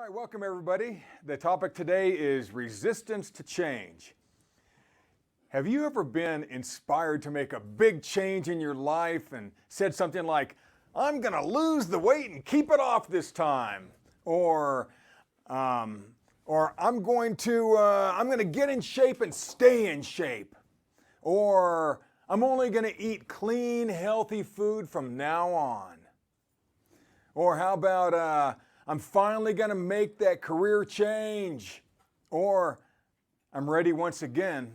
right, welcome everybody. The topic today is resistance to change. Have you ever been inspired to make a big change in your life and said something like, I'm going to lose the weight and keep it off this time? Or I'm going to get in shape and stay in shape. Or I'm only going to eat clean, healthy food from now on. Or how about I'm finally going to make that career change. Or I'm ready once again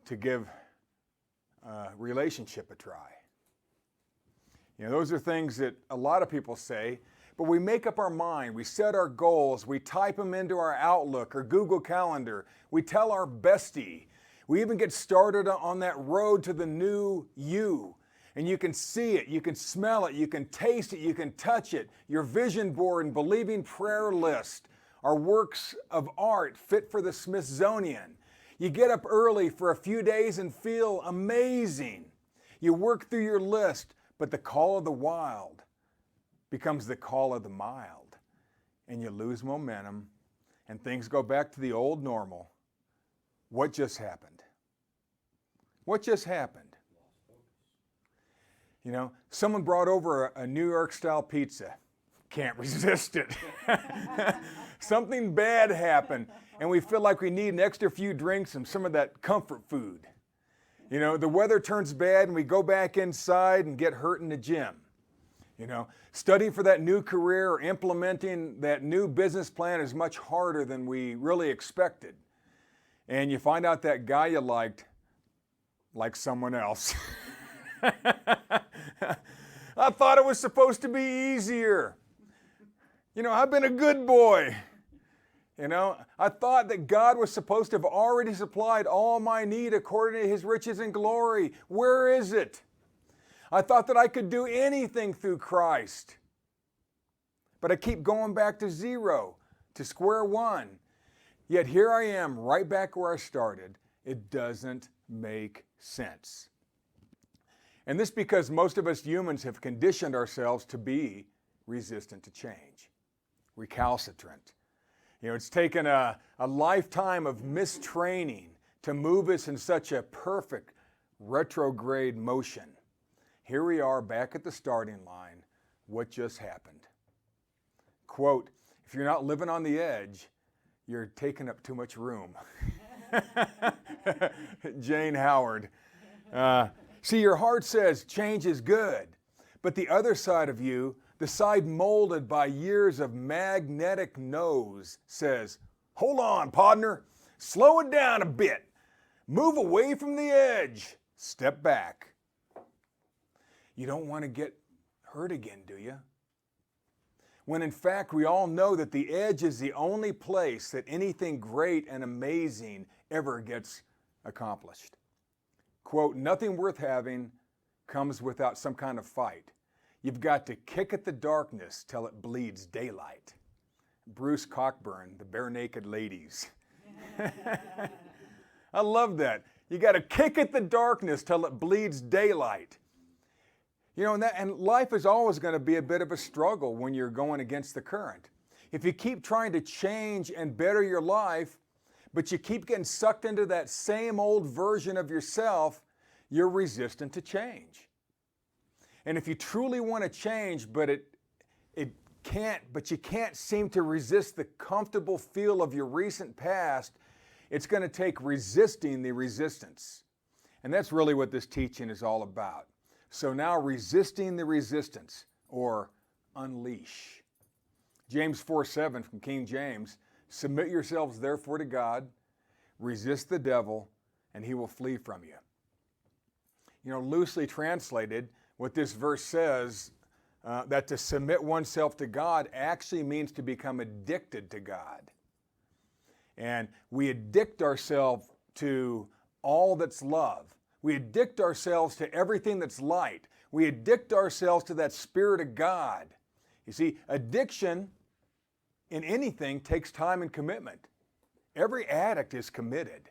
to give a relationship a try. You know, those are things that a lot of people say, but we make up our mind, we set our goals, we type them into our Outlook or Google Calendar, we tell our bestie, we even get started on that road to the new you. And you can see it, you can smell it, you can taste it, you can touch it. Your vision board and believing prayer list are works of art fit for the Smithsonian. You get up early for a few days and feel amazing. You work through your list, but the call of the wild becomes the call of the mild. And you lose momentum and things go back to the old normal. What just happened? What just happened? You know, someone brought over a New York style pizza. Can't resist it. Something bad happened and we feel like we need an extra few drinks and some of that comfort food. You know, the weather turns bad and we go back inside and get hurt in the gym. You know, studying for that new career or implementing that new business plan is much harder than we really expected. And you find out that guy you liked someone else. I thought it was supposed to be easier. You know, I've been a good boy. You know, I thought that God was supposed to have already supplied all my need according to his riches and glory. Where is it? I thought that I could do anything through Christ. But I keep going back to zero, to square one. Yet here I am, right back where I started. It doesn't make sense. And this because most of us humans have conditioned ourselves to be resistant to change, recalcitrant. You know, it's taken a lifetime of mistraining to move us in such a perfect retrograde motion. Here we are back at the starting line. What just happened? Quote, if you're not living on the edge, you're taking up too much room. Jane Howard. See, your heart says change is good, but the other side of you, the side molded by years of magnetic no's, says, hold on, partner, slow it down a bit, move away from the edge, step back. You don't want to get hurt again, do you? When in fact we all know that the edge is the only place that anything great and amazing ever gets accomplished. Quote, nothing worth having comes without some kind of fight. You've got to kick at the darkness till it bleeds daylight. Bruce Cockburn, The Bare Naked Ladies. I love that. You got to kick at the darkness till it bleeds daylight. You know, and life is always going to be a bit of a struggle when you're going against the current. If you keep trying to change and better your life, but you keep getting sucked into that same old version of yourself, you're resistant to change. And if you truly want to change, but you can't seem to resist the comfortable feel of your recent past, it's going to take resisting the resistance. And that's really what this teaching is all about. So now resisting the resistance, or unleash. James 4:7 from King James, submit yourselves therefore to God, resist the devil, and he will flee from you. You know, loosely translated, what this verse says, that to submit oneself to God actually means to become addicted to God. And we addict ourselves to all that's love. We addict ourselves to everything that's light. We addict ourselves to that Spirit of God. You see, addiction in anything takes time and commitment. Every addict is committed.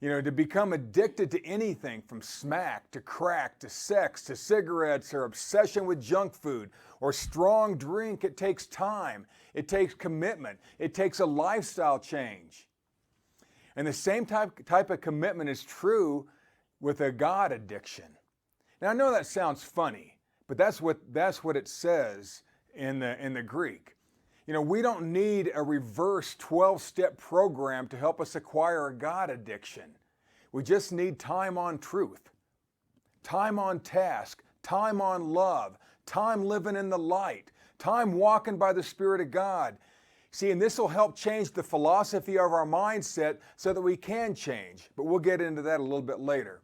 To become addicted to anything from smack to crack to sex to cigarettes or obsession with junk food or strong drink, it takes time. It takes commitment. It takes a lifestyle change. And the same type of commitment is true with a God addiction. Now I know that sounds funny, but that's what it says in the Greek. We don't need a reverse 12-step program to help us acquire a God addiction. We just need time on truth, time on task, time on love, time living in the light, time walking by the Spirit of God. See, and this will help change the philosophy of our mindset so that we can change, but we'll get into that a little bit later.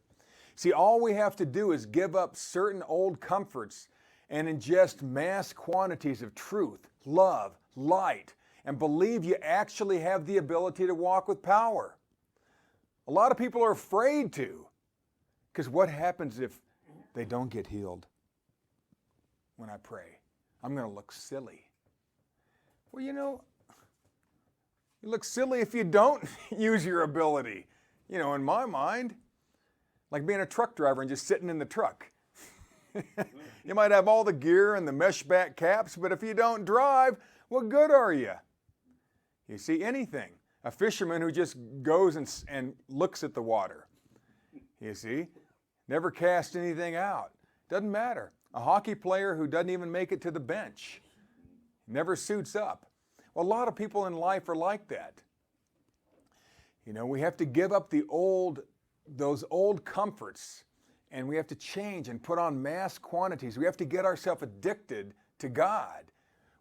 See, all we have to do is give up certain old comforts and ingest mass quantities of truth, love, light, and believe you actually have the ability to walk with power. A lot of people are afraid to, because what happens if they don't get healed when I pray? I'm going to look silly. Well, you look silly if you don't use your ability. In my mind, like being a truck driver and just sitting in the truck. You might have all the gear and the mesh back caps, but if you don't drive, what good are you? You see, anything. A fisherman who just goes and looks at the water. You see, never cast anything out. Doesn't matter. A hockey player who doesn't even make it to the bench. Never suits up. Well, a lot of people in life are like that. We have to give up those old comforts, and we have to change and put on mass quantities. We have to get ourselves addicted to God,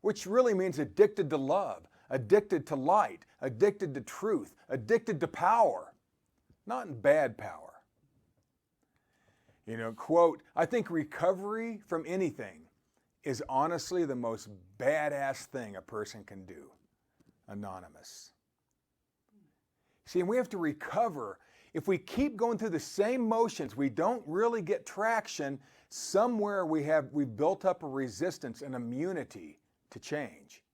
which really means addicted to love, addicted to light, addicted to truth, addicted to power, not in bad power. Quote, I think recovery from anything is honestly the most badass thing a person can do. Anonymous. See, and we have to recover. If we keep going through the same motions, we don't really get traction. Somewhere we've built up a resistance and immunity to change.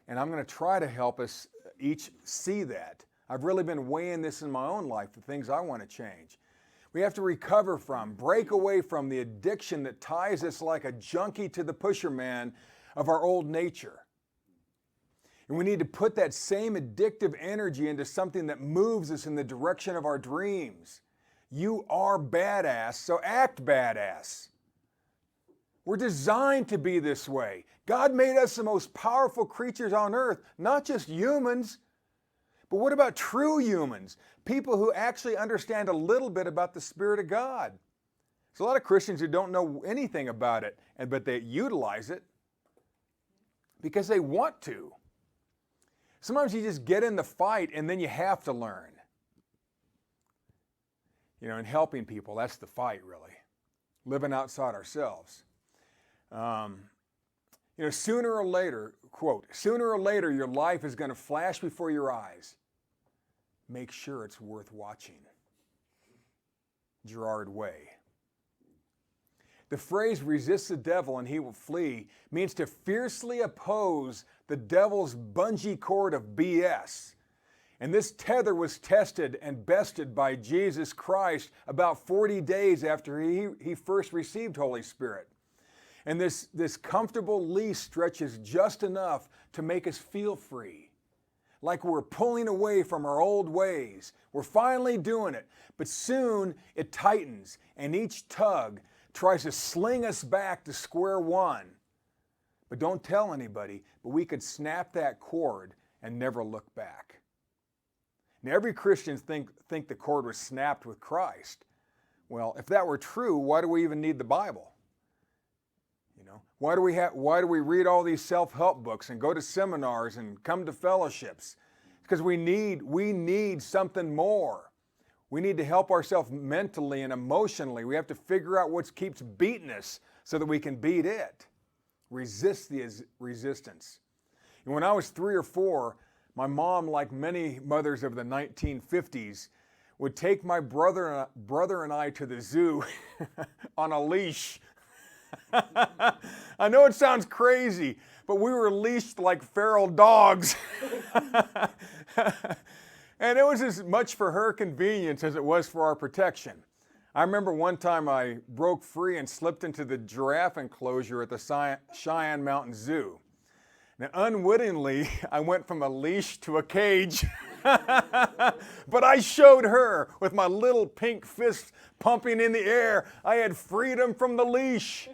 And I'm going to try to help us each see that. I've really been weighing this in my own life, the things I want to change. We have to recover from, break away from the addiction that ties us like a junkie to the pusher man of our old nature. And we need to put that same addictive energy into something that moves us in the direction of our dreams. You are badass, so act badass. We're designed to be this way. God made us the most powerful creatures on earth, not just humans. But what about true humans? People who actually understand a little bit about the Spirit of God. There's a lot of Christians who don't know anything about it, but they utilize it because they want to. Sometimes you just get in the fight and then you have to learn. In helping people, that's the fight really. Living outside ourselves. Sooner or later, quote, sooner or later your life is going to flash before your eyes. Make sure it's worth watching. Gerard Way. The phrase resist the devil and he will flee means to fiercely oppose the devil's bungee cord of BS. And this tether was tested and bested by Jesus Christ about 40 days after he first received Holy Spirit. And this comfortable leash stretches just enough to make us feel free. Like we're pulling away from our old ways. We're finally doing it. But soon it tightens and each tug tries to sling us back to square one. But don't tell anybody, but we could snap that cord and never look back. Now every Christian think the cord was snapped with Christ. Well, if that were true, why do we even need the Bible? Why do we read all these self-help books and go to seminars and come to fellowships? Because we need something more. We need to help ourselves mentally and emotionally. We have to figure out what keeps beating us so that we can beat it. Resist the resistance. And when I was 3 or 4, my mom, like many mothers of the 1950s, would take my brother and I to the zoo on a leash. I know it sounds crazy, but we were leashed like feral dogs. And it was as much for her convenience as it was for our protection. I remember one time I broke free and slipped into the giraffe enclosure at the Cheyenne Mountain Zoo. Now, unwittingly, I went from a leash to a cage. But I showed her with my little pink fist pumping in the air. I had freedom from the leash.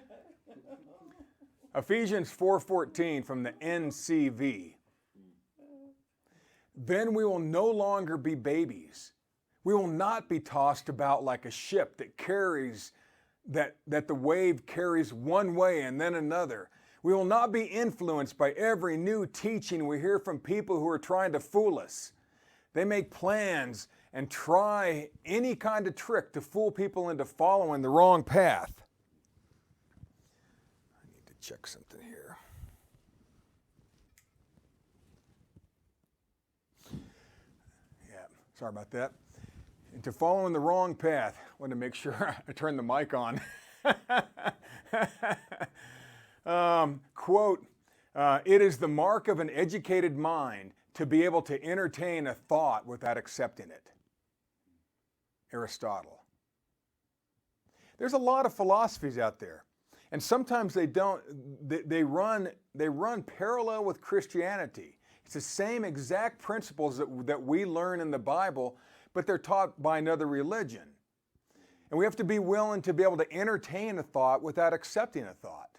Ephesians 4:14 from the NCV. Then we will no longer be babies. We will not be tossed about like a ship that the wave carries one way and then another. We will not be influenced by every new teaching we hear from people who are trying to fool us. They make plans and try any kind of trick to fool people into following the wrong path. I need to check something here. Yeah, sorry about that. And to following the wrong path, I want to make sure I turn the mic on. Quote, it is the mark of an educated mind to be able to entertain a thought without accepting it. Aristotle. There's a lot of philosophies out there, and sometimes they run parallel with Christianity. It's the same exact principles that we learn in the Bible, but they're taught by another religion. And we have to be willing to be able to entertain a thought without accepting a thought.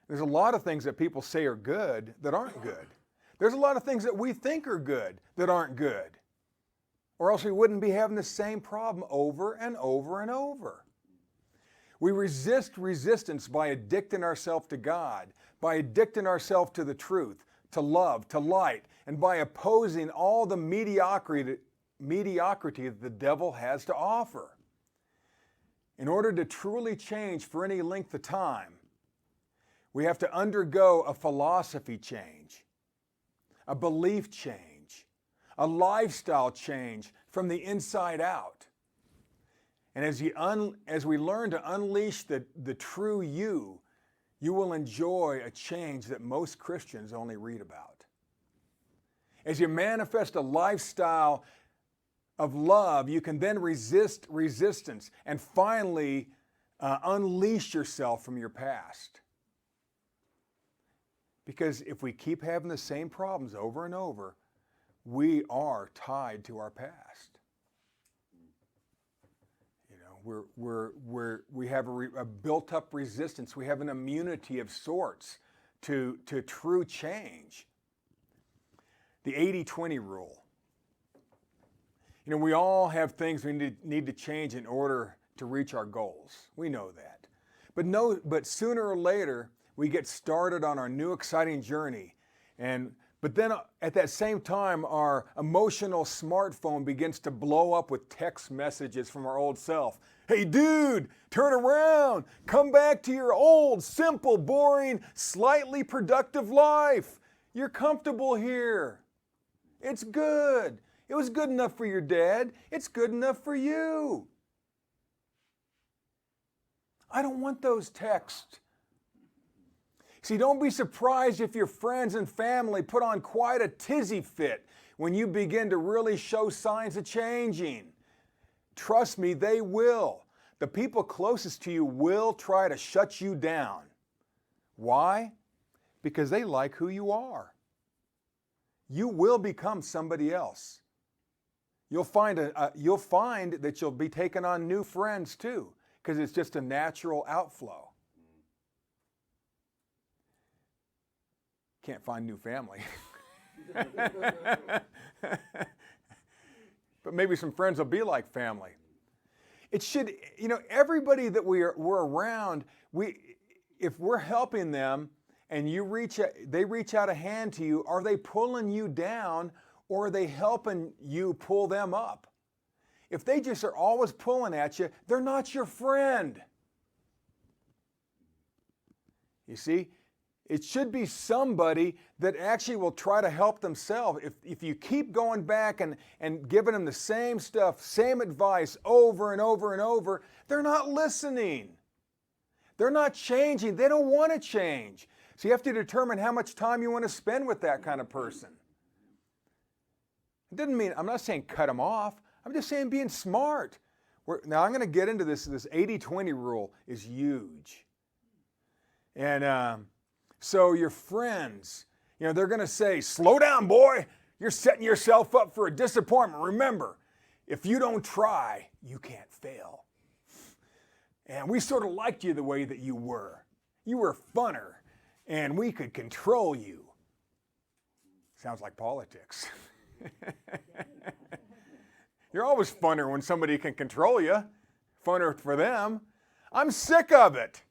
There's a lot of things that people say are good that aren't good. There's a lot of things that we think are good that aren't good. Or else we wouldn't be having the same problem over and over and over. We resist resistance by addicting ourselves to God, by addicting ourselves to the truth, to love, to light, and by opposing all the mediocrity that the devil has to offer. In order to truly change for any length of time, we have to undergo a philosophy change, a belief change, a lifestyle change from the inside out. And as we learn to unleash the true you will enjoy a change that most Christians only read about. As you manifest a lifestyle of love, you can then resist resistance and finally unleash yourself from your past. Because if we keep having the same problems over and over, we are tied to our past. You know, we have a built-up resistance. We have an immunity of sorts to true change. The 80-20 rule. You know, we all have things we need to change in order to reach our goals. We know that. But sooner or later, we get started on our new exciting journey. But then at that same time, our emotional smartphone begins to blow up with text messages from our old self. Hey dude, turn around, come back to your old, simple, boring, slightly productive life. You're comfortable here. It's good. It was good enough for your dad. It's good enough for you. I don't want those texts. See, don't be surprised if your friends and family put on quite a tizzy fit when you begin to really show signs of changing. Trust me, they will. The people closest to you will try to shut you down. Why? Because they like who you are. You will become somebody else. You'll find that you'll be taking on new friends too, because it's just a natural outflow. Can't find new family. But maybe some friends will be like family. It should, you know, everybody that we're around, if we're helping them and they reach out a hand to you, are they pulling you down or are they helping you pull them up? If they just are always pulling at you, they're not your friend. You see? It should be somebody that actually will try to help themselves. If you keep going back and giving them the same stuff, same advice over and over and over, they're not listening. They're not changing. They don't want to change. So you have to determine how much time you want to spend with that kind of person. didn't mean, I'm not saying cut them off. I'm just saying being smart. Now I'm going to get into this 80-20 rule is huge. And so your friends, they're going to say, slow down, boy. You're setting yourself up for a disappointment. Remember, if you don't try, you can't fail. And we sort of liked you the way that you were. You were funner, and we could control you. Sounds like politics. You're always funner when somebody can control you. Funner for them. I'm sick of it.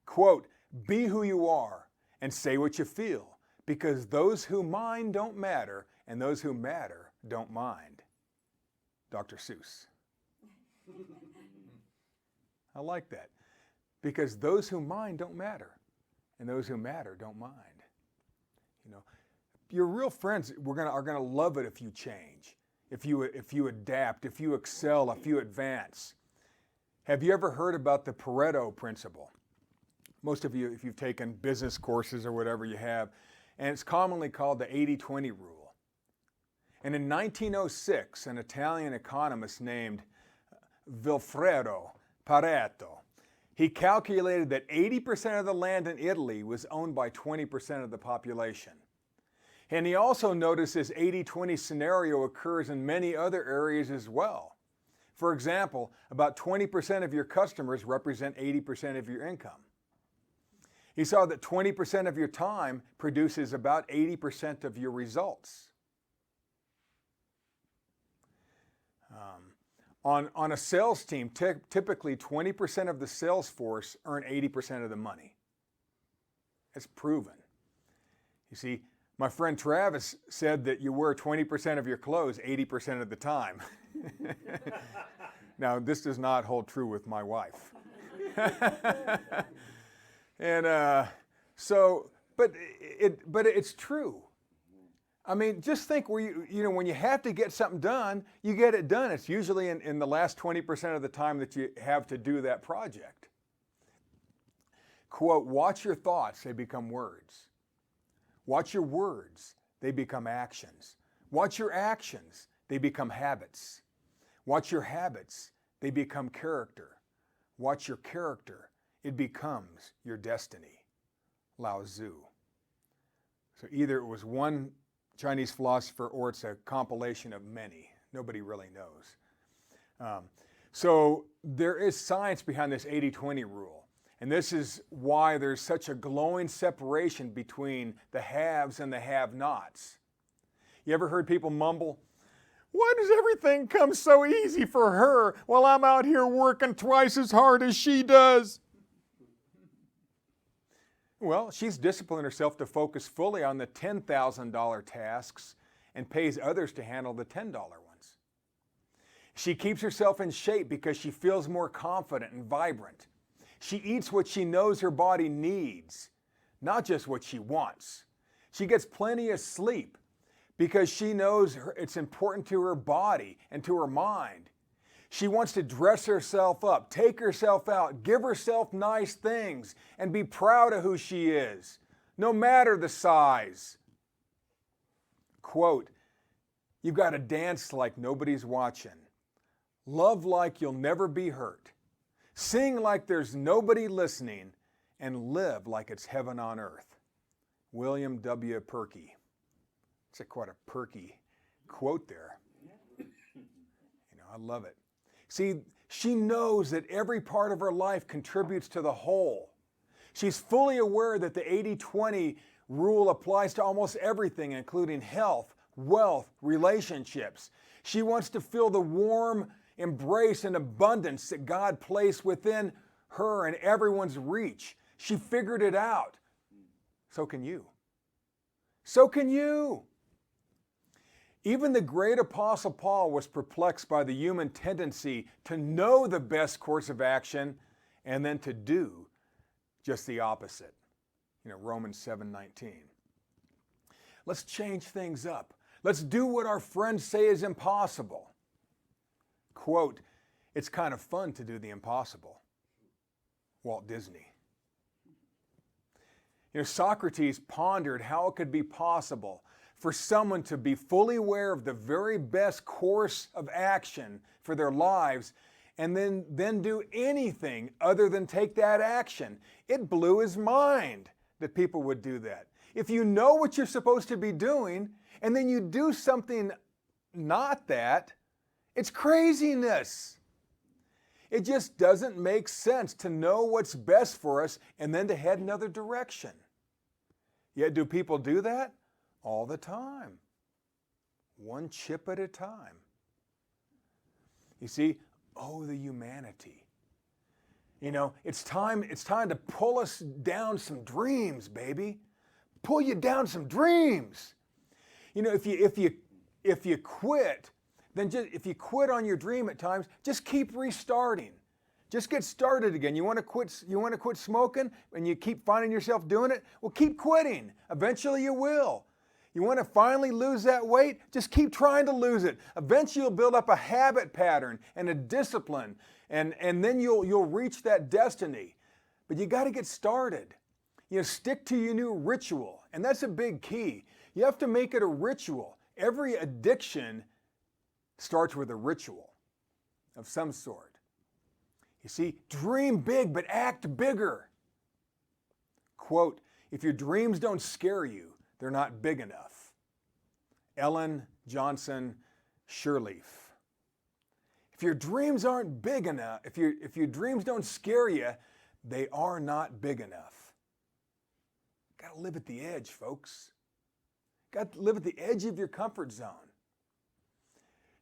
Quote, be who you are and say what you feel, because those who mind don't matter, and those who matter don't mind. Dr. Seuss. I like that. Because those who mind don't matter, and those who matter don't mind. Your real friends are gonna love it if you change, if you adapt, if you excel, if you advance. Have you ever heard about the Pareto principle? Most of you, if you've taken business courses or whatever you have, and it's commonly called the 80-20 rule. And in 1906, an Italian economist named Vilfredo Pareto, he calculated that 80% of the land in Italy was owned by 20% of the population. And he also noticed this 80-20 scenario occurs in many other areas as well. For example, about 20% of your customers represent 80% of your income. He saw that 20% of your time produces about 80% of your results. On a sales team, typically 20% of the sales force earn 80% of the money. It's proven. You see, my friend Travis said that you wear 20% of your clothes 80% of the time. Now, this does not hold true with my wife. And but it's true. I mean, just think where when you have to get something done, you get it done. It's usually in the last 20% of the time that you have to do that project. Quote, watch your thoughts, they become words. Watch your words, they become actions. Watch your actions, they become habits. Watch your habits, they become character. Watch your character, it becomes your destiny. Lao Tzu. So either it was one Chinese philosopher or it's a compilation of many. Nobody really knows. So there is science behind this 80-20 rule. And this is why there's such a glowing separation between the haves and the have-nots. You ever heard people mumble, why does everything come so easy for her while I'm out here working twice as hard as she does? Well, she's disciplined herself to focus fully on the $10,000 tasks and pays others to handle the $10 ones. She keeps herself in shape because she feels more confident and vibrant. She eats what she knows her body needs, not just what she wants. She gets plenty of sleep because she knows it's important to her body and to her mind. She wants to dress herself up, take herself out, give herself nice things, and be proud of who she is, no matter the size. Quote, you've got to dance like nobody's watching. Love like you'll never be hurt. Sing like there's nobody listening, and live like it's heaven on earth. William W. Perky. It's quite a perky quote there. I love it. See, she knows that every part of her life contributes to the whole. She's fully aware that the 80-20 rule applies to almost everything, including health, wealth, relationships. She wants to feel the warm embrace and abundance that God placed within her and everyone's reach. She figured it out. So can you. So can you. Even the great Apostle Paul was perplexed by the human tendency to know the best course of action and then to do just the opposite. Romans 7:19. Let's change things up. Let's do what our friends say is impossible. Quote, it's kind of fun to do the impossible. Walt Disney. Socrates pondered how it could be possible for someone to be fully aware of the very best course of action for their lives and then do anything other than take that action. It blew his mind that people would do that. If you know what you're supposed to be doing and then you do something not that, it's craziness. It just doesn't make sense to know what's best for us and then to head another direction. Yet do people do that? All the time. One chip at a time. You see, oh, the humanity. You know, it's time to pull us down some dreams, baby. Pull you down some dreams. You know, if you quit, then if you quit on your dream at times, just keep restarting. Just get started again. You want to quit smoking and you keep finding yourself doing it? Well, keep quitting. Eventually you will. You want to finally lose that weight? Just keep trying to lose it. Eventually you'll build up a habit pattern and a discipline, and then you'll reach that destiny. But you got to get started. You know, stick to your new ritual, and that's a big key. You have to make it a ritual. Every addiction starts with a ritual of some sort. You see, dream big, but act bigger. Quote, if your dreams don't scare you, they're not big enough. Ellen Johnson Sirleaf. If your dreams aren't big enough, if your dreams don't scare you, they are not big enough. Got to live at the edge, folks. Got to live at the edge of your comfort zone.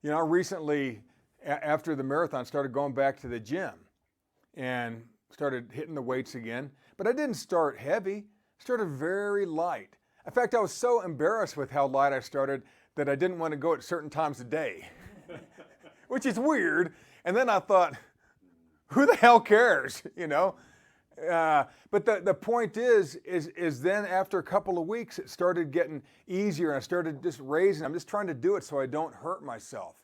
You know, I recently, after the marathon, started going back to the gym and started hitting the weights again. But I didn't start heavy. I started very light. In fact, I was so embarrassed with how light I started that I didn't want to go at certain times of day, which is weird. And then I thought, who the hell cares, you know? But the point is then after a couple of weeks, it started getting easier. And I started just raising. I'm just trying to do it so I don't hurt myself,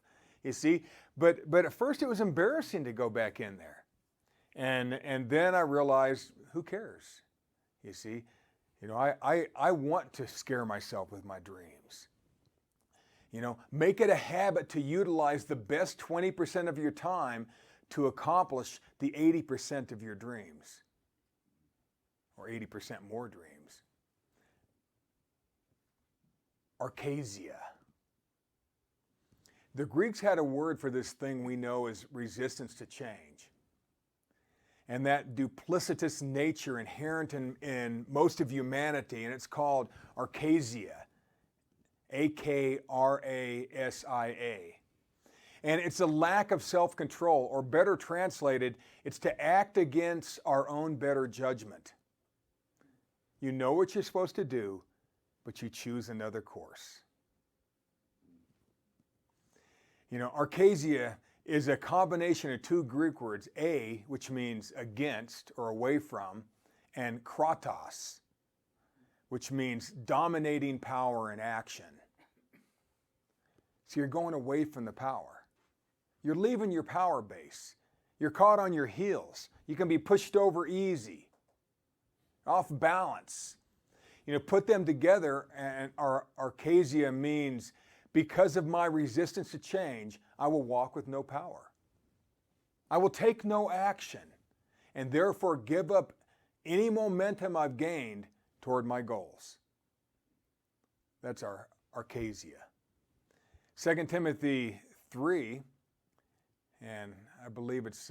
you see? But at first it was embarrassing to go back in there. And then I realized, who cares, you see? You know, I want to scare myself with my dreams. You know, make it a habit to utilize the best 20% of your time to accomplish the 80% of your dreams, or 80% more dreams. Arcasia. The Greeks had a word for this thing we know as resistance to change. And that duplicitous nature inherent in most of humanity, and it's called arcasia, A-K-R-A-S-I-A. And it's a lack of self-control, or better translated, it's to act against our own better judgment. You know what you're supposed to do, but you choose another course. You know, arcasia is a combination of two Greek words, a, which means against or away from, and kratos, which means dominating power in action. So you're going away from the power. You're leaving your power base. You're caught on your heels. You can be pushed over easy, off balance. You know, put them together, and arcasia means, because of my resistance to change, I will walk with no power. I will take no action, and therefore give up any momentum I've gained toward my goals. That's our arcasia. 2 Timothy 3, and I believe it's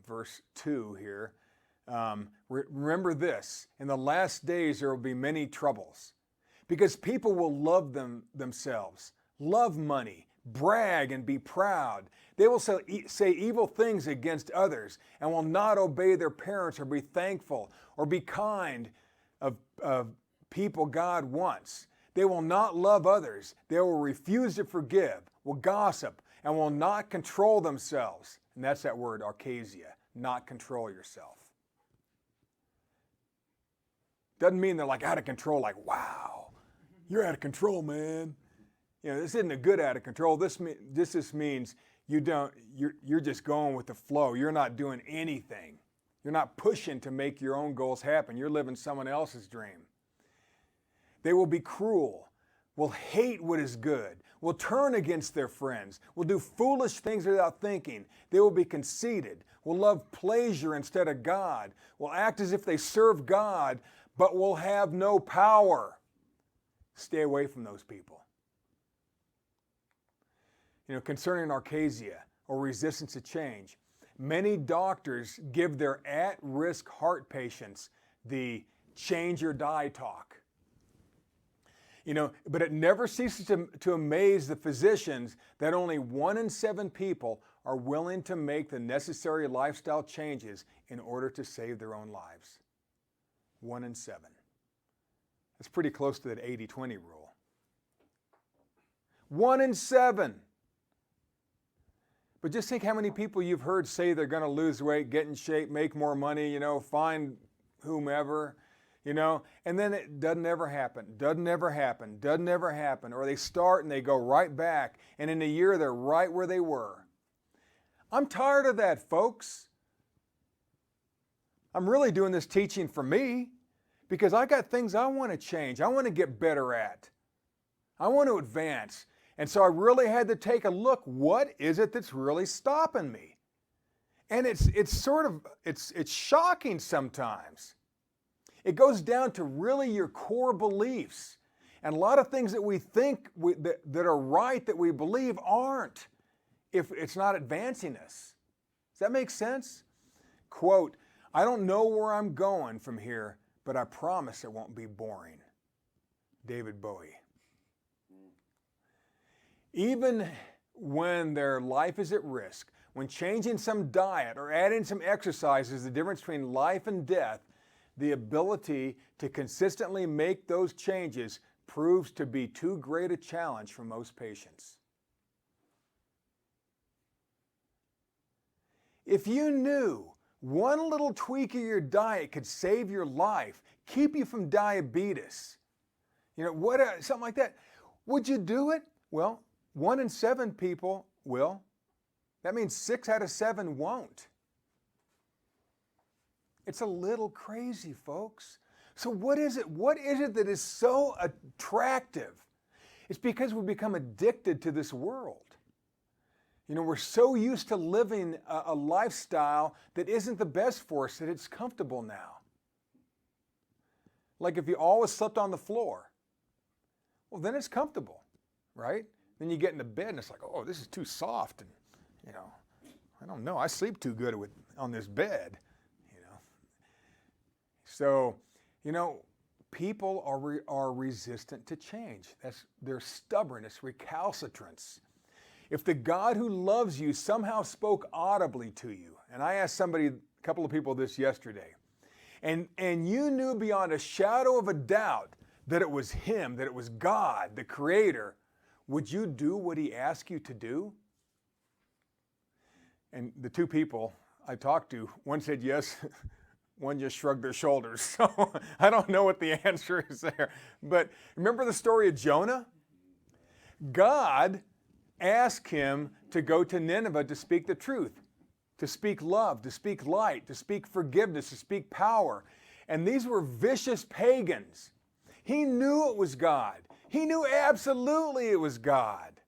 verse 2 here. Remember this, in the last days there will be many troubles, because people will love themselves, love money, brag and be proud. They will say evil things against others and will not obey their parents or be thankful or be kind of people God wants. They will not love others. They will refuse to forgive, will gossip, and will not control themselves. And that's that word, arcasia, not control yourself. Doesn't mean they're like out of control, like, wow, you're out of control, man. You know, this isn't a good out of control. This just means you're just going with the flow. You're not doing anything. You're not pushing to make your own goals happen. You're living someone else's dream. They will be cruel, will hate what is good, will turn against their friends, will do foolish things without thinking. They will be conceited, will love pleasure instead of God, will act as if they serve God, but will have no power. Stay away from those people. Concerning archasia or resistance to change, many doctors give their at-risk heart patients the change or die talk. But it never ceases to amaze the physicians that only 1 in 7 people are willing to make the necessary lifestyle changes in order to save their own lives. 1 in 7. That's pretty close to that 80-20 rule. 1 in 7. But just think how many people you've heard say they're going to lose weight, get in shape, make more money, find whomever, and then it doesn't ever happen, doesn't ever happen. Or they start and they go right back, and in a year they're right where they were. I'm tired of that, folks. I'm really doing this teaching for me because I got things I want to change. I want to get better at. I want to advance. And so I really had to take a look, what is it that's really stopping me? And it's shocking sometimes. It goes down to really your core beliefs. And a lot of things that we think that are right, that we believe, aren't, if it's not advancing us. Does that make sense? Quote, "I don't know where I'm going from here, but I promise it won't be boring." David Bowie. Even when their life is at risk, when changing some diet or adding some exercise is the difference between life and death, the ability to consistently make those changes proves to be too great a challenge for most patients. If you knew one little tweak of your diet could save your life, keep you from diabetes, something like that, would you do it? Well, 1 in 7 people will. That means 6 out of 7 won't. It's a little crazy, folks. So what is it? What is it that is so attractive? It's because we become addicted to this world. We're so used to living a lifestyle that isn't the best for us, that it's comfortable now. Like if you always slept on the floor, well, then it's comfortable, right? Then you get into bed and it's like, oh, this is too soft, and I don't know, I sleep too good on this bed, So, people are resistant to change. That's their stubbornness, recalcitrance. If the God who loves you somehow spoke audibly to you, and I asked a couple of people this yesterday, and you knew beyond a shadow of a doubt that it was Him, that it was God, the Creator, would you do what He asked you to do? And the 2 people I talked to, one said yes, one just shrugged their shoulders. So I don't know what the answer is there. But remember the story of Jonah? God asked him to go to Nineveh to speak the truth, to speak love, to speak light, to speak forgiveness, to speak power. And these were vicious pagans. He knew it was God. He knew absolutely it was God.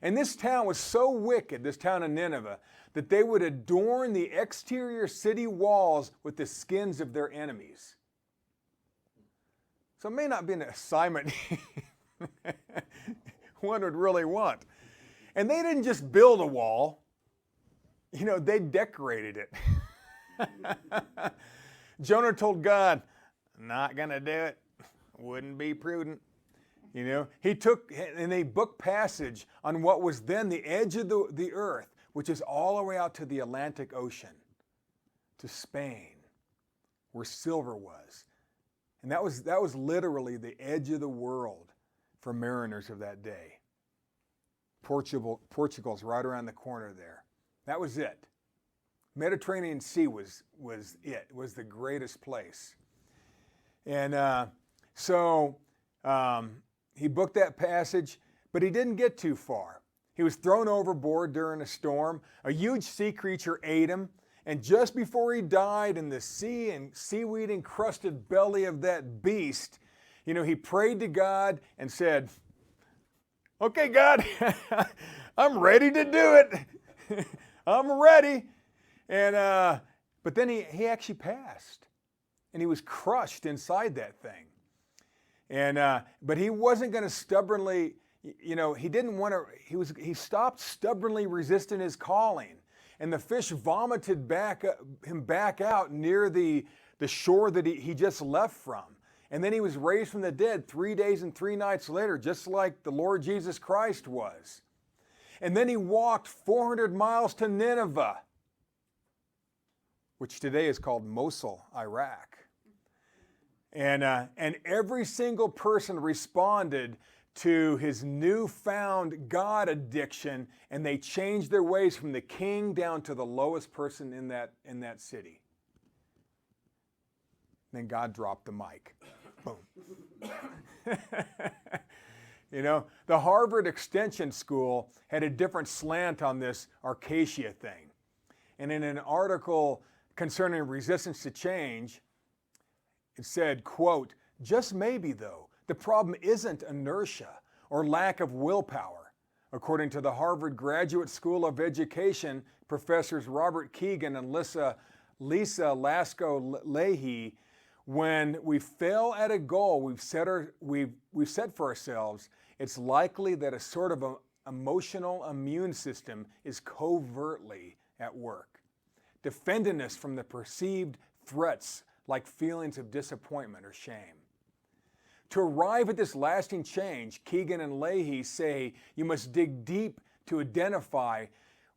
And this town was so wicked, this town of Nineveh, that they would adorn the exterior city walls with the skins of their enemies. So it may not be an assignment one would really want. And they didn't just build a wall, they decorated it. Jonah told God, not going to do it. Wouldn't be prudent. He took in a book passage on what was then the edge of the earth, which is all the way out to the Atlantic Ocean, to Spain, where silver was. And that was literally the edge of the world for mariners of that day. Portugal's right around the corner there. That was it. Mediterranean Sea was the greatest place. And so he booked that passage, but he didn't get too far. He was thrown overboard during a storm. A huge sea creature ate him, And just before he died in the sea and seaweed encrusted belly of that beast, he prayed to God and said, okay, God, I'm ready to do it. I'm ready. And but then he actually passed, and he was crushed inside that thing. And but he wasn't going to stubbornly, he didn't want to. He stopped stubbornly resisting his calling, and the fish vomited him back out near the shore that he just left from. And then he was raised from the dead 3 days and 3 nights later, just like the Lord Jesus Christ was. And then he walked 400 miles to Nineveh, which today is called Mosul, Iraq. And every single person responded to his newfound God addiction, and they changed their ways from the king down to the lowest person in that city. Then God dropped the mic. Boom. The Harvard Extension School had a different slant on this Arcacia thing. And in an article concerning resistance to change, it said, quote, just maybe though, the problem isn't inertia or lack of willpower. According to the Harvard Graduate School of Education, professors Robert Keegan and Lisa Lasko-Leahy, when we fail at a goal we've set for ourselves, it's likely that a sort of emotional immune system is covertly at work, defending us from the perceived threats like feelings of disappointment or shame. To arrive at this lasting change, Keegan and Leahy say you must dig deep to identify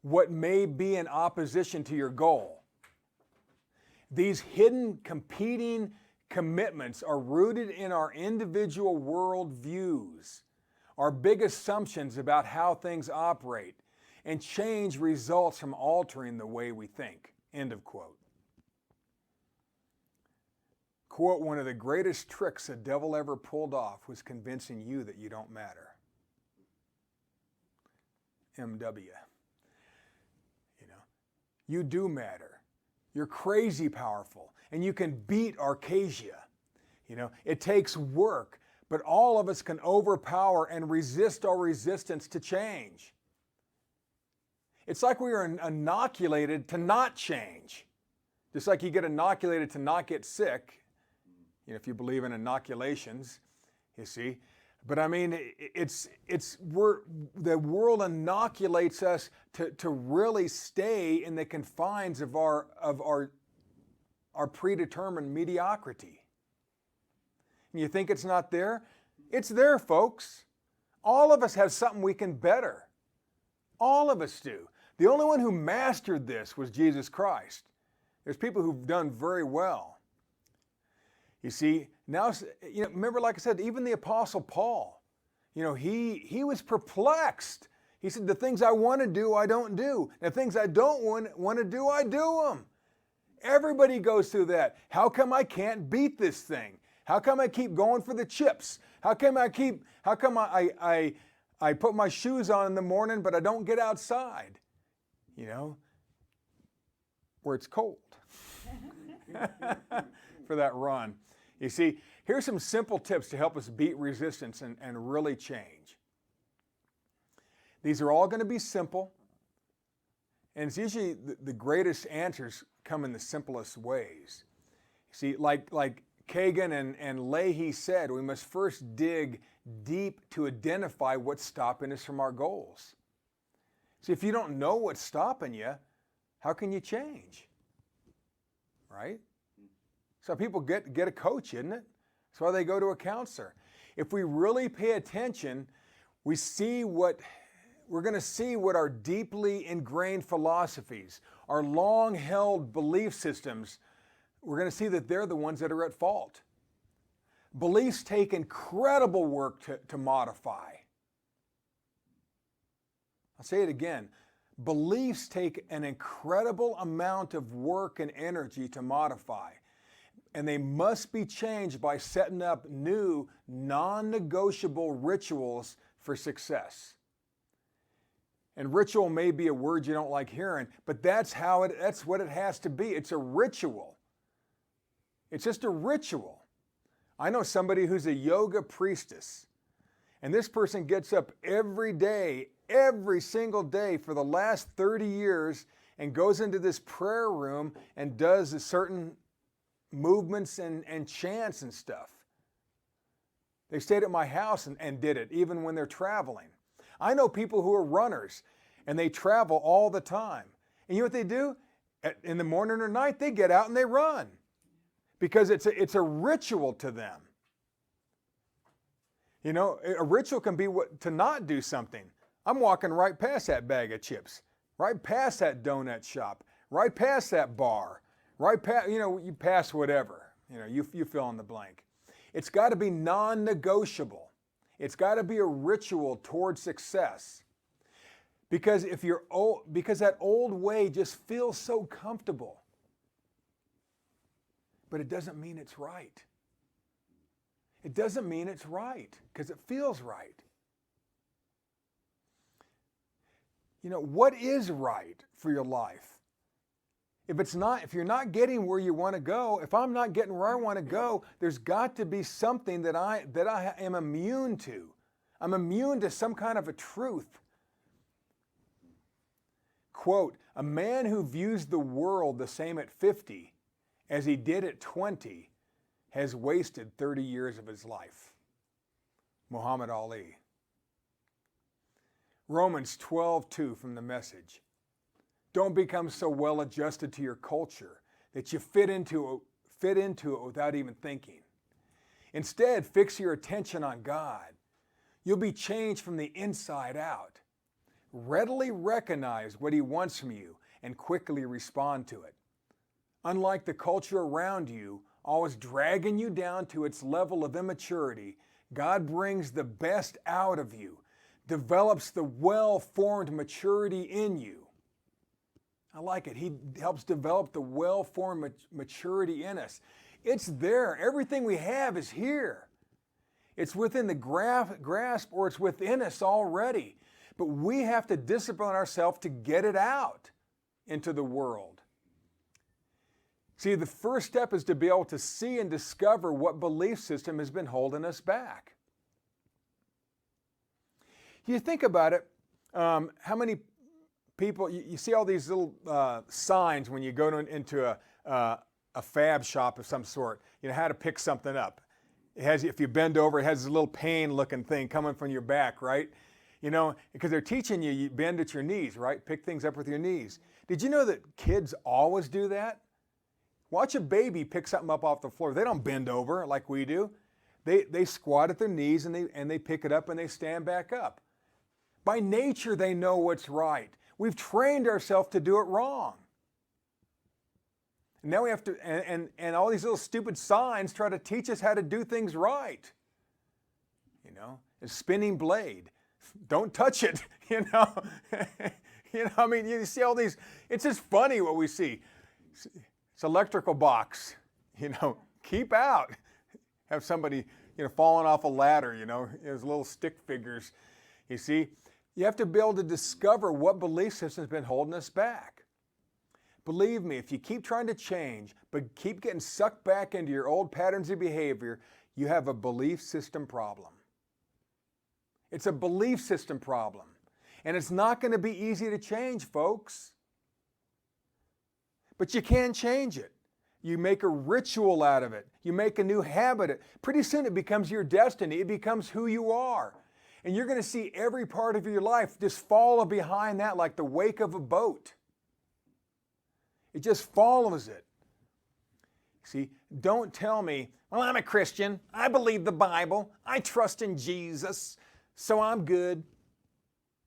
what may be in opposition to your goal. These hidden, competing commitments are rooted in our individual world views, our big assumptions about how things operate, and change results from altering the way we think. End of quote. Quote, one of the greatest tricks the devil ever pulled off was convincing you that you don't matter. MW. You do matter. You're crazy powerful, and you can beat Arcacia. It takes work, but all of us can overpower and resist our resistance to change. It's like we are inoculated to not change. Just like you get inoculated to not get sick, if you believe in inoculations, you see. But I mean, the world inoculates us to really stay in the confines of our predetermined mediocrity. And you think it's not there? It's there, folks. All of us have something we can better. All of us do. The only one who mastered this was Jesus Christ. There's people who've done very well. You see, now, remember, like I said, even the Apostle Paul, he was perplexed. He said, the things I want to do, I don't do. The things I don't want to do, I do them. Everybody goes through that. How come I can't beat this thing? How come I keep going for the chips? How come I put my shoes on in the morning, but I don't get outside? Where it's cold for that run. You see, here's some simple tips to help us beat resistance and really change. These are all going to be simple, and it's usually the greatest answers come in the simplest ways. See, like Kagan and Leahy said, we must first dig deep to identify what's stopping us from our goals. See, if you don't know what's stopping you, how can you change? Right? So people get a coach, isn't it? That's why they go to a counselor. If we really pay attention, we're going to see what our deeply ingrained philosophies, our long-held belief systems, we're going to see that they're the ones that are at fault. Beliefs take incredible work to modify. I'll say it again. Beliefs take an incredible amount of work and energy to modify, and they must be changed by setting up new, non-negotiable rituals for success. And ritual may be a word you don't like hearing, but that's what it has to be. It's a ritual. It's just a ritual. I know somebody who's a yoga priestess, and this person gets up every day, every single day for the last 30 years and goes into this prayer room and does a certain movements and chants and stuff. They stayed at my house and did it, even when they're traveling. I know people who are runners, and they travel all the time. And you know what they do? In the morning or night, they get out and they run, because it's a ritual to them. You know, a ritual can be to not do something. I'm walking right past that bag of chips, right past that donut shop, right past that bar, right past, you pass whatever. You fill in the blank. It's got to be non-negotiable. It's got to be a ritual towards success. Because that old way just feels so comfortable. But it doesn't mean it's right. It doesn't mean it's right because it feels right. What is right for your life? If you're not getting where you want to go, if I'm not getting where I want to go, there's got to be something that I am immune to. I'm immune to some kind of a truth. Quote, "A man who views the world the same at 50 as he did at 20 has wasted 30 years of his life." Muhammad Ali. Romans 12:2 from the Message. "Don't become so well adjusted to your culture that you fit into it without even thinking. Instead, fix your attention on God. You'll be changed from the inside out. Readily recognize what He wants from you and quickly respond to it. Unlike the culture around you, always dragging you down to its level of immaturity, God brings the best out of you, develops the well-formed maturity in you." I like it. He helps develop the well-formed maturity in us. It's there. Everything we have is here. It's within the grasp, or it's within us already. But we have to discipline ourselves to get it out into the world. See, the first step is to be able to see and discover what belief system has been holding us back. You think about it, how many people, you see all these little signs when you go into a fab shop of some sort, how to pick something up. It has, if you bend over, it has this little pane looking thing coming from your back, right? Because they're teaching you bend at your knees, right? Pick things up with your knees. Did you know that kids always do that? Watch a baby pick something up off the floor. They don't bend over like we do. They squat at their knees and they pick it up and they stand back up. By nature, they know what's right. We've trained ourselves to do it wrong. And now we have to, and all these little stupid signs try to teach us how to do things right. A spinning blade. Don't touch it, you see all these, it's just funny what we see. It's electrical box, keep out. Have somebody, falling off a ladder, there's little stick figures. You see, you have to be able to discover what belief system has been holding us back. Believe me, if you keep trying to change, but keep getting sucked back into your old patterns of behavior, you have a belief system problem. It's a belief system problem. And it's not going to be easy to change, folks. But you can change it. You make a ritual out of it. You make a new habit. Pretty soon it becomes your destiny. It becomes who you are. And you're going to see every part of your life just follow behind that like the wake of a boat. It just follows it. See, don't tell me, well, I'm a Christian. I believe the Bible. I trust in Jesus. So I'm good.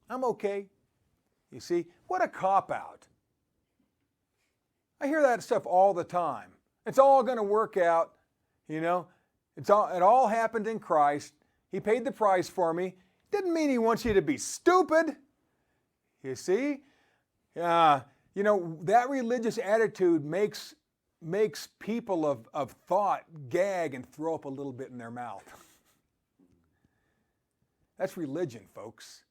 I'm okay. You see, what a cop-out. I hear that stuff all the time. It's all going to work out. It all happened in Christ. He paid the price for me. Didn't mean He wants you to be stupid. You see? That religious attitude makes people of thought gag and throw up a little bit in their mouth. That's religion, folks.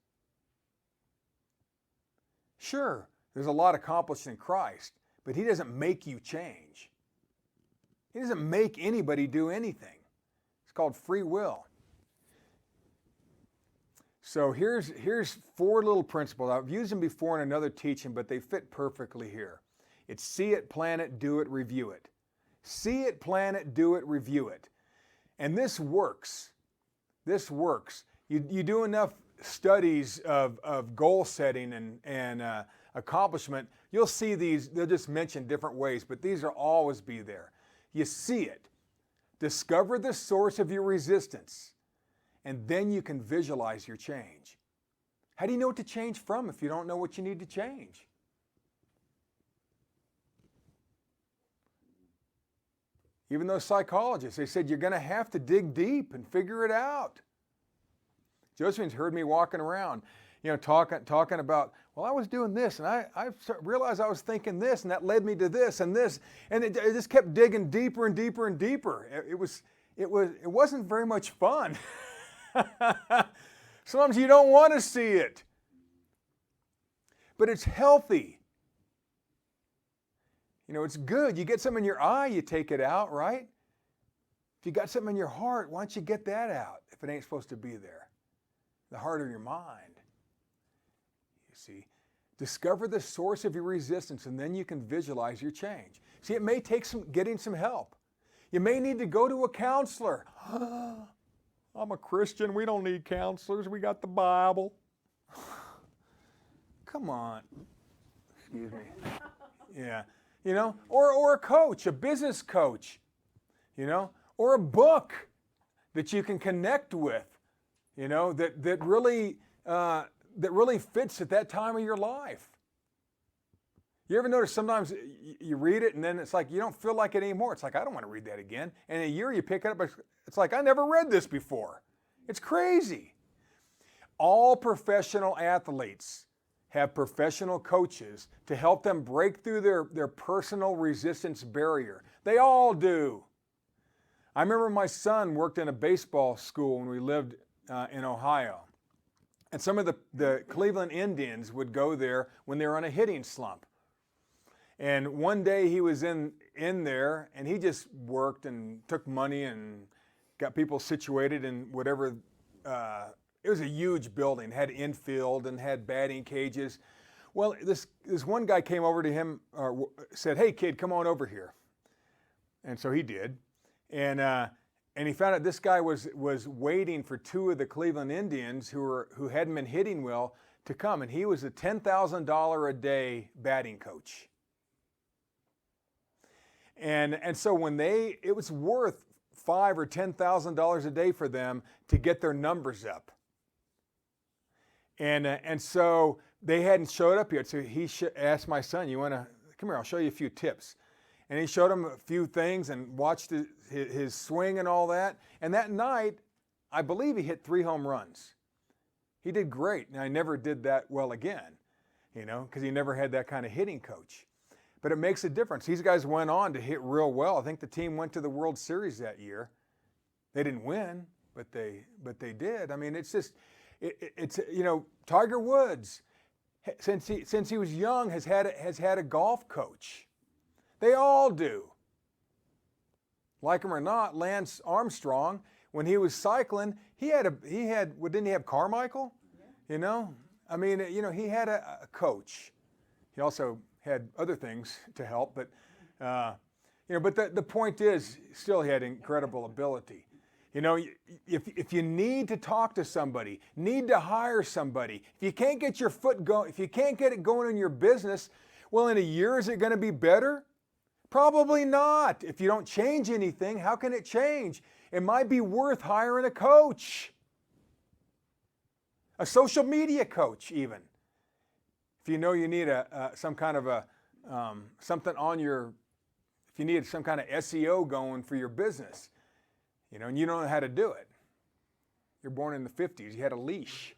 Sure, there's a lot accomplished in Christ, but he doesn't make you change. He doesn't make anybody do anything. It's called free will. So here's 4 little principles. I've used them before in another teaching, but they fit perfectly here. It's see it, plan it, do it, review it. See it, plan it, do it, review it. And this works. This works. You do enough studies of goal setting and accomplishment, you'll see these, they'll just mention different ways, but these will always be there. You see it. Discover the source of your resistance, and then you can visualize your change. How do you know what to change from if you don't know what you need to change? Even those psychologists, they said you're going to have to dig deep and figure it out. Josephine's heard me walking around, talking about, well, I was doing this, and I realized I was thinking this, and that led me to this and this, and it just kept digging deeper and deeper and deeper. It wasn't very much fun. Sometimes you don't want to see it, but it's healthy. It's good. You get something in your eye, you take it out, right? If you got something in your heart, why don't you get that out if it ain't supposed to be there? The heart of your mind. You see, discover the source of your resistance, and then you can visualize your change. See, it may take getting some help. You may need to go to a counselor. I'm a Christian. We don't need counselors. We got the Bible. Come on. Excuse me. Yeah. Or a coach, a business coach, or a book that you can connect with, that really fits at that time of your life. You ever notice sometimes you read it and then it's like you don't feel like it anymore. It's like, I don't want to read that again. And in a year you pick it up, it's like, I never read this before. It's crazy. All professional athletes have professional coaches to help them break through their personal resistance barrier. They all do. I remember my son worked in a baseball school when we lived in Ohio. And some of the Cleveland Indians would go there when they were on a hitting slump. And one day he was in there and he just worked and took money and got people situated in whatever, it was a huge building, had infield and had batting cages. Well, this one guy came over to him, said, "Hey kid, come on over here." And so he did. And he found out this guy was waiting for 2 of the Cleveland Indians who hadn't been hitting well to come. And he was a $10,000 a day batting coach. And so when it was worth $5,000 or $10,000 a day for them to get their numbers up. And so they hadn't showed up yet. So he asked my son, "You want to come here? I'll show you a few tips." And he showed him a few things and watched his swing and all that. And that night, I believe he hit 3 home runs. He did great. Now, he never did that well again, because he never had that kind of hitting coach. But it makes a difference. These guys went on to hit real well. I think the team went to the World Series that year. They didn't win, but they did. I mean, it's just, it's Tiger Woods, since he was young, has had a golf coach. They all do. Like him or not, Lance Armstrong, when he was cycling, didn't he have Carmichael? Yeah. I mean, he had a coach. He also had other things to help, but but the point is, still he had incredible ability. If you need to talk to somebody, need to hire somebody, if you can't get your foot going, if you can't get it going in your business, well, in a year, is it going to be better? Probably not. If you don't change anything, how can it change? It might be worth hiring a coach, a social media coach even. If you know you need some kind of something on if you need some kind of SEO going for your business, and you don't know how to do it. You're born in the 50s, you had a leash.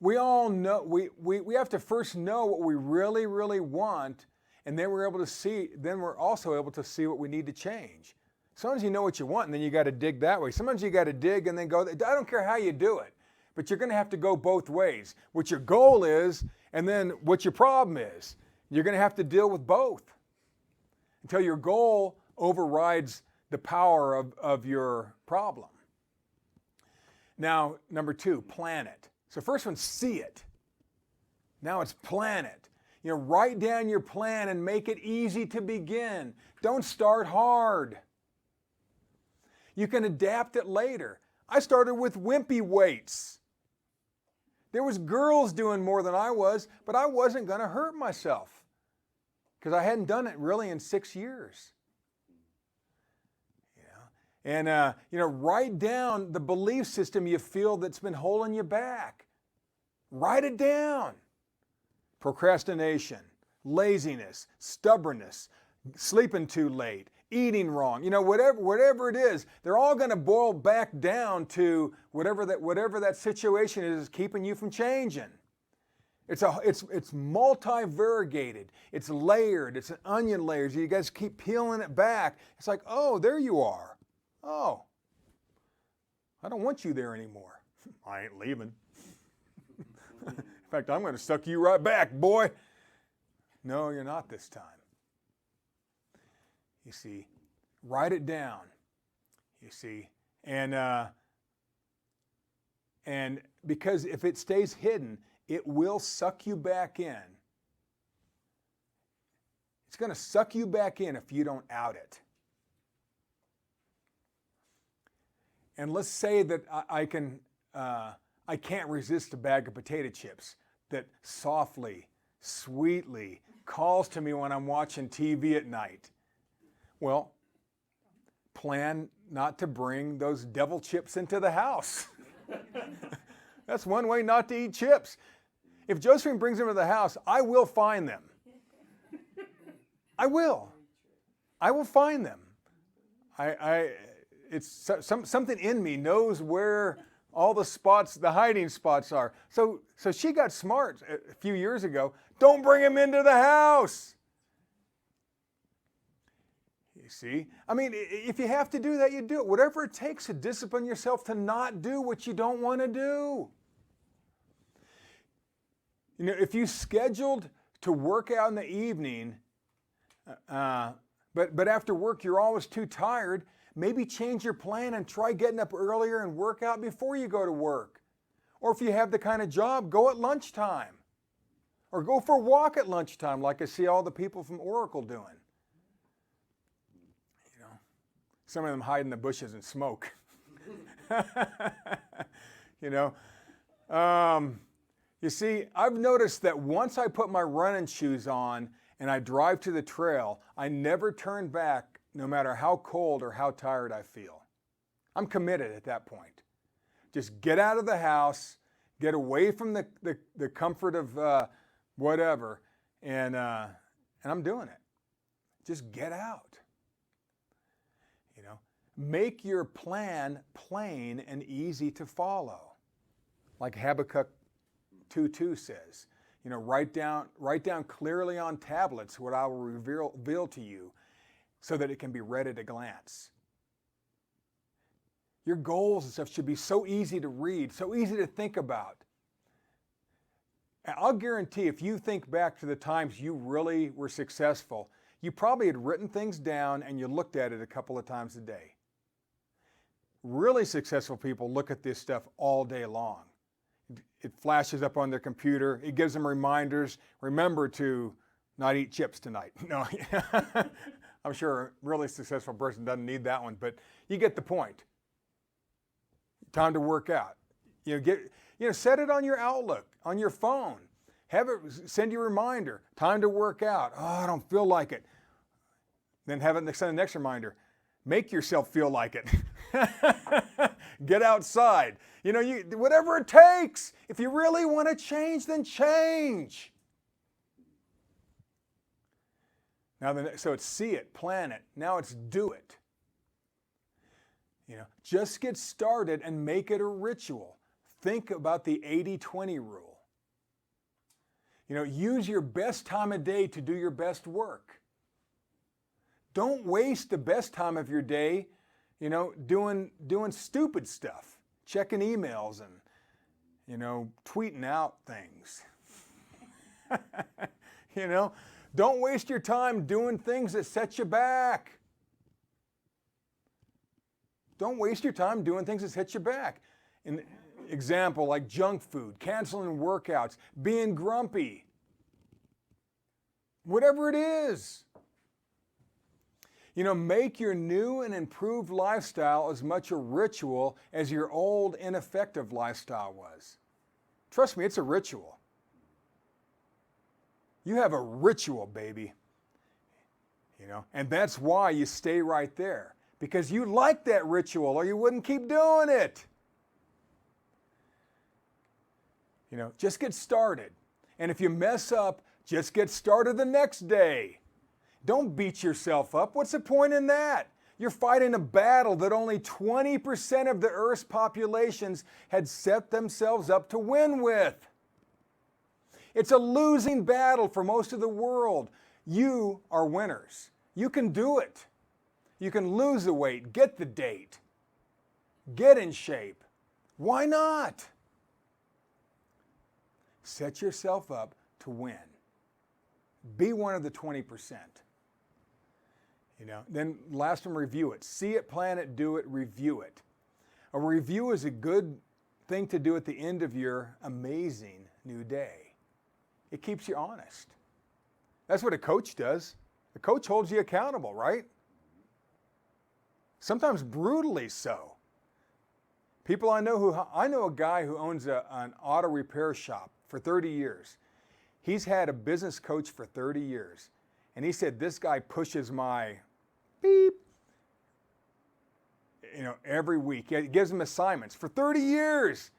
We all know, we have to first know what we really, really want, and then we're also able to see what we need to change. Sometimes you know what you want and then you got to dig that way. Sometimes you got to dig and then go. I don't care how you do it, but you're going to have to go both ways. What your goal is and then what your problem is. You're going to have to deal with both until your goal overrides the power of your problem. Now, number 2, plan it. So first one, see it. Now it's plan it. Write down your plan and make it easy to begin. Don't start hard. You can adapt it later. I started with wimpy weights. There was girls doing more than I was, but I wasn't going to hurt myself because I hadn't done it really in 6 years. And write down the belief system you feel that's been holding you back. Write it down. Procrastination, laziness, stubbornness, sleeping too late, eating wrong, whatever it is, they're all going to boil back down to whatever that situation is keeping you from changing. It's multi-variegated, it's layered, it's an onion layers. You guys keep peeling it back. It's like, oh, there you are. Oh, I don't want you there anymore. I ain't leaving. In fact, I'm going to suck you right back, boy. No, you're not this time. You see, write it down. You see, and because if it stays hidden, it will suck you back in. It's going to suck you back in if you don't out it. And let's say that I can't resist a bag of potato chips that softly, sweetly calls to me when I'm watching TV at night. Well, plan not to bring those devil chips into the house. That's one way not to eat chips. If Josephine brings them to the house, I will find them. I will find them. It's something in me knows where all the hiding spots are. So she got smart a few years ago. Don't bring them into the house. You see? I mean, if you have to do that, you do it. Whatever it takes to discipline yourself to not do what you don't want to do. If you scheduled to work out in the evening, but after work you're always too tired, maybe change your plan and try getting up earlier and work out before you go to work. Or if you have the kind of job, go at lunchtime. Or go for a walk at lunchtime like I see all the people from Oracle doing. Some of them hide in the bushes and smoke. You see, I've noticed that once I put my running shoes on and I drive to the trail, I never turn back no matter how cold or how tired I feel. I'm committed at that point. Just get out of the house, get away from the comfort of whatever, and I'm doing it. Just get out. Make your plan plain and easy to follow. Like Habakkuk 2:2 says, write down clearly on tablets what I will reveal to you so that it can be read at a glance. Your goals and stuff should be so easy to read, so easy to think about. I'll guarantee if you think back to the times you really were successful, you probably had written things down and you looked at it a couple of times a day. Really successful people look at this stuff all day long. It flashes up on their computer. It gives them reminders. Remember to not eat chips tonight. No, I'm sure a really successful person doesn't need that one, but you get the point. Time to work out. Set it on your Outlook, on your phone. Have it send you a reminder. Time to work out. Oh, I don't feel like it. Then have it send the next reminder. Make yourself feel like it. Get outside. Whatever it takes. If you really want to change, then change. So it's see it, plan it. Now it's do it. Just get started and make it a ritual. Think about the 80-20 rule. Use your best time of day to do your best work. Don't waste the best time of your day, doing stupid stuff, checking emails and, tweeting out things. Don't waste your time doing things that set you back. Don't waste your time doing things that set you back. An example like junk food, canceling workouts, being grumpy. Whatever it is. Make your new and improved lifestyle as much a ritual as your old ineffective lifestyle was. Trust me, it's a ritual. You have a ritual, baby. And that's why you stay right there. Because you like that ritual or you wouldn't keep doing it. Just get started. And if you mess up, just get started the next day. Don't beat yourself up. What's the point in that? You're fighting a battle that only 20% of the Earth's populations had set themselves up to win with. It's a losing battle for most of the world. You are winners. You can do it. You can lose the weight, get the date, get in shape. Why not? Set yourself up to win. Be one of the 20%. Then last one, review it. See it, plan it, do it, review it. A review is a good thing to do at the end of your amazing new day. It keeps you honest. That's what a coach does. A coach holds you accountable, right? Sometimes brutally so. I know a guy who owns an auto repair shop for 30 years. He's had a business coach for 30 years. And he said, this guy pushes my beep, every week. He gives him assignments for 30 years.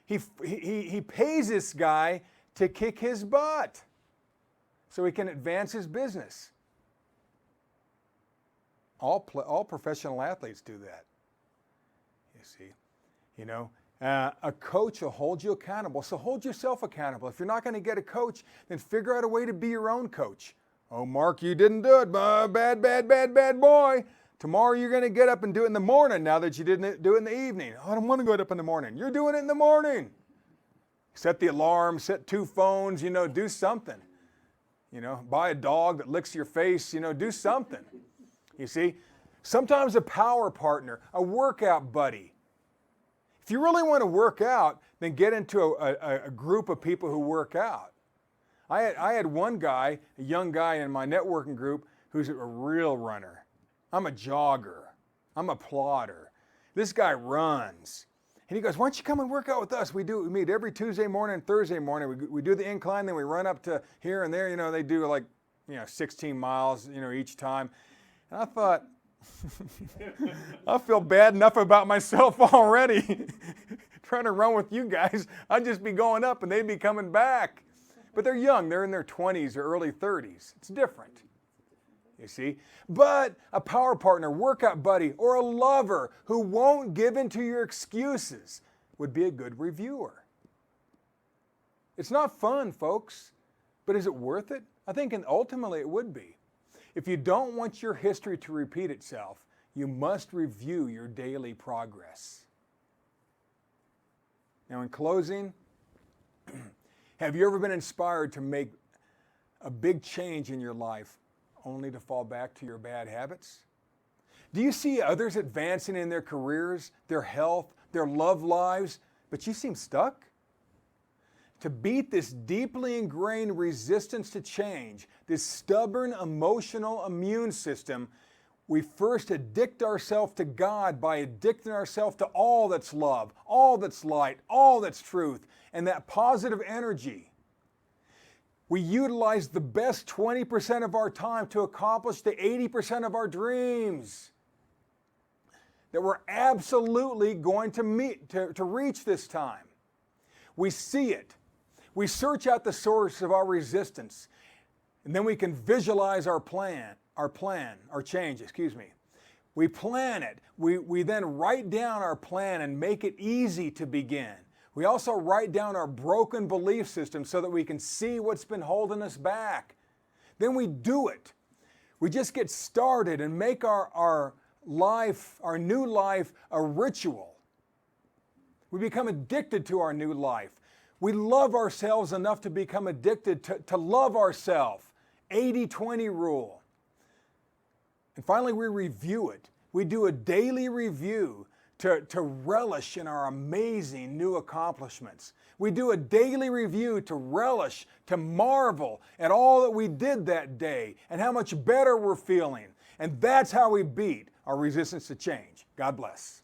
He pays this guy to kick his butt so he can advance his business. All professional athletes do that. You see, a coach will hold you accountable. So hold yourself accountable. If you're not going to get a coach, then figure out a way to be your own coach. Oh, Mark, you didn't do it. Bad boy. Tomorrow you're going to get up and do it in the morning now that you didn't do it in the evening. Oh, I don't want to get up in the morning. You're doing it in the morning. Set the alarm, set 2 phones, do something. Buy a dog that licks your face, do something. You see, sometimes a power partner, a workout buddy. If you really want to work out, then get into a group of people who work out. I had one guy, a young guy in my networking group, who's a real runner. I'm a jogger. I'm a plodder. This guy runs. And he goes, why don't you come and work out with us? We meet every Tuesday morning and Thursday morning. We do the incline, then we run up to here and there. They do 16 miles, each time. And I thought, I feel bad enough about myself already. Trying to run with you guys, I'd just be going up and they'd be coming back. But they're young, they're in their 20s or early 30s. It's different, you see. But a power partner, workout buddy, or a lover who won't give in to your excuses would be a good reviewer. It's not fun, folks, but is it worth it? I think ultimately it would be. If you don't want your history to repeat itself, you must review your daily progress. Now, in closing, have you ever been inspired to make a big change in your life only to fall back to your bad habits? Do you see others advancing in their careers, their health, their love lives, but you seem stuck? To beat this deeply ingrained resistance to change, this stubborn emotional immune system, we first addict ourselves to God by addicting ourselves to all that's love, all that's light, all that's truth, and that positive energy. We utilize the best 20% of our time to accomplish the 80% of our dreams that we're absolutely going to reach this time. We see it. We search out the source of our resistance, and then we can visualize our change. We plan it. We then write down our plan and make it easy to begin. We also write down our broken belief system so that we can see what's been holding us back. Then we do it. We just get started and make our life, our new life, a ritual. We become addicted to our new life. We love ourselves enough to become addicted to love ourselves. 80-20 rule. And finally, we review it. We do a daily review to relish in our amazing new accomplishments. We do a daily review to relish, to marvel at all that we did that day and how much better we're feeling. And that's how we beat our resistance to change. God bless.